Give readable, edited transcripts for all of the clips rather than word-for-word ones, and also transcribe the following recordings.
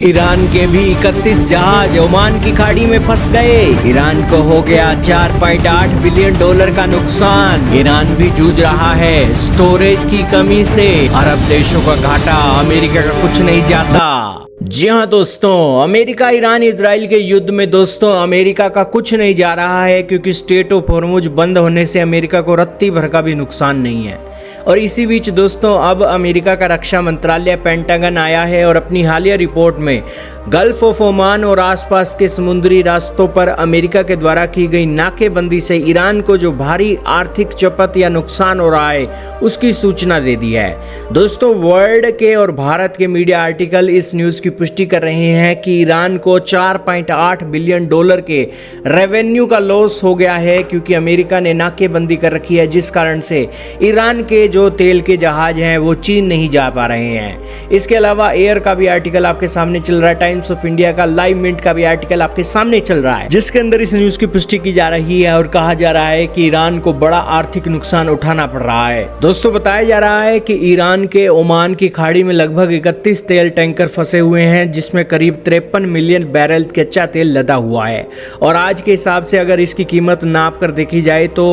Iran के भी 31 जहाज ओमान की खाड़ी में फंस गए। ईरान को हो गया 4.8 बिलियन डॉलर का नुकसान। ईरान भी जूझ रहा है स्टोरेज की कमी से। अरब देशों का घाटा, अमेरिका का कुछ नहीं जाता। जी हाँ दोस्तों, अमेरिका ईरान इजराइल के युद्ध में दोस्तों अमेरिका का कुछ नहीं जा रहा है, क्योंकि स्ट्रेट ऑफ हॉर्मुज बंद होने से अमेरिका को रत्ती भर का भी नुकसान नहीं है। और इसी बीच दोस्तों अब अमेरिका का रक्षा मंत्रालय पेंटागन आया है और अपनी हालिया रिपोर्ट में गल्फ ऑफ ओमान और आसपास के समुद्री रास्तों पर अमेरिका के द्वारा की गई नाकेबंदी से ईरान को जो भारी आर्थिक चपत या नुकसान हो रहा है उसकी सूचना दे दी है। दोस्तों वर्ल्ड के और भारत के मीडिया आर्टिकल इस न्यूज़ की पुष्टि कर रहे हैं कि ईरान को 4.8 बिलियन डॉलर के रेवेन्यू का लॉस हो गया है, क्योंकि अमेरिका ने नाकेबंदी कर रखी है, जिस कारण से ईरान के जो तेल के जहाज हैं वो चीन नहीं जा पा रहे हैं। इसके अलावा एयर का भी आर्टिकल आपके सामने चल रहा है, टाइम्स ऑफ इंडिया का, लाइव मिनट का भी आर्टिकल आपके सामने चल रहा है, जिसके अंदर इस न्यूज़ की पुष्टि की जा रही है और कहा जा रहा है कि ईरान को बड़ा आर्थिक नुकसान उठाना पड़ रहा है। दोस्तों बताया जा रहा है कि ईरान के ओमान की खाड़ी में लगभग 31 तेल टैंकर फंसे हुए हैं, जिसमें करीब 53 मिलियन बैरल कच्चा तेल लदा हुआ है। और आज के हिसाब से अगर इसकी कीमत नाप कर देखी जाए तो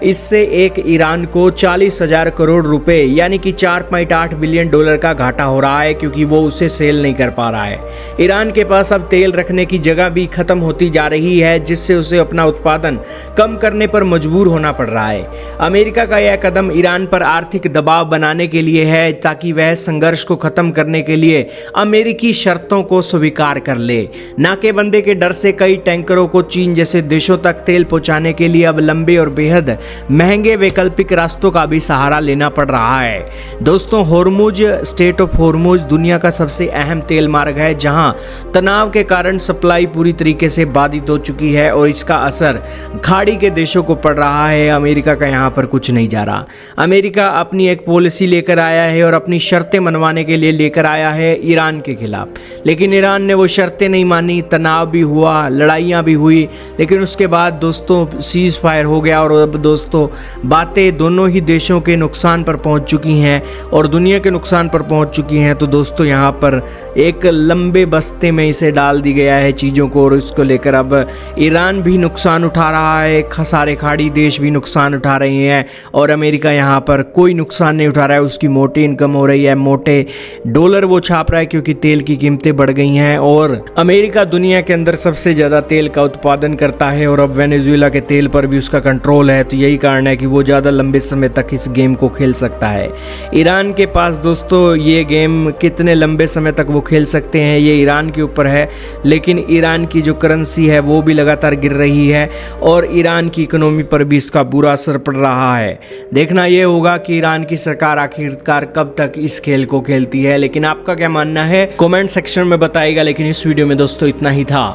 इससे एक ईरान को 40,000 करोड़ रुपए यानी कि 4.8 बिलियन डॉलर का घाटा हो रहा है, क्योंकि वो उसे सेल नहीं कर पा रहा है। ईरान के पास अब तेल रखने की जगह भी खत्म होती जा रही है, जिससे उसे अपना उत्पादन कम करने पर मजबूर होना पड़ रहा है। अमेरिका का यह कदम ईरान पर आर्थिक दबाव बनाने के लिए है, ताकि वह संघर्ष को खत्म करने के लिए अमेरिकी शर्तों को स्वीकार कर ले। नाकेबंदी के डर से कई टैंकरों को चीन जैसे देशों तक तेल पहुंचाने के लिए अब लंबे और बेहद महंगे वैकल्पिक रास्तों का भी सहारा लेना पड़ रहा है। दोस्तों हॉर्मुज, स्ट्रेट ऑफ हॉर्मुज दुनिया का सबसे अहम तेल मार्ग है, जहां तनाव के कारण सप्लाई पूरी तरीके से बाधित हो चुकी है और इसका असर खाड़ी के देशों को पड़ रहा है। अमेरिका का यहां पर कुछ नहीं जा रहा। अमेरिका अपनी एक पॉलिसी लेकर आया है और अपनी शर्तें मनवाने के लिए लेकर आया है ईरान के खिलाफ, लेकिन ईरान ने वो शर्तें नहीं मानी। तनाव भी हुआ, लड़ाइयाँ भी हुई, लेकिन उसके बाद दोस्तों सीज फायर हो गया और अब दोस्तों बातें दोनों ही देशों के नुकसान पर पहुंच चुकी हैं और दुनिया के नुकसान पर पहुंच चुकी हैं। तो दोस्तों यहाँ पर एक लंबे बस्ते में इसे डाल दी गया है चीज़ों को, और इसको लेकर अब ईरान भी नुकसान उठा रहा है, सारे खाड़ी देश भी नुकसान उठा रहे हैं और अमेरिका यहाँ पर कोई नुकसान नहीं उठा रहा है। उसकी मोटी इनकम हो रही है, मोटे डॉलर वो छाप रहा है, क्योंकि तेल की कीमतें बढ़ गई हैं और अमेरिका दुनिया के अंदर सबसे ज़्यादा तेल का उत्पादन करता है और अब वेनेजुएला के तेल पर भी उसका कंट्रोल है। तो यही कारण है कि वो ज़्यादा लंबे समय तक इस गेम को खेल सकता है। ईरान के पास दोस्तों ये गेम कितने लंबे समय तक वो खेल सकते हैं ये ईरान के ऊपर है, लेकिन ईरान की जो करेंसी है वो भी लगातार गिर रही है और ईरान की इकोनॉमी पर भी इसका बुरा असर पड़ रहा है। देखना ये होगा कि ईरान की सरकार आखिरकार कब तक इस खेल को खेलती है। लेकिन आपका क्या मानना है कमेंट सेक्शन में बताइएगा। लेकिन इस वीडियो में दोस्तों इतना ही था।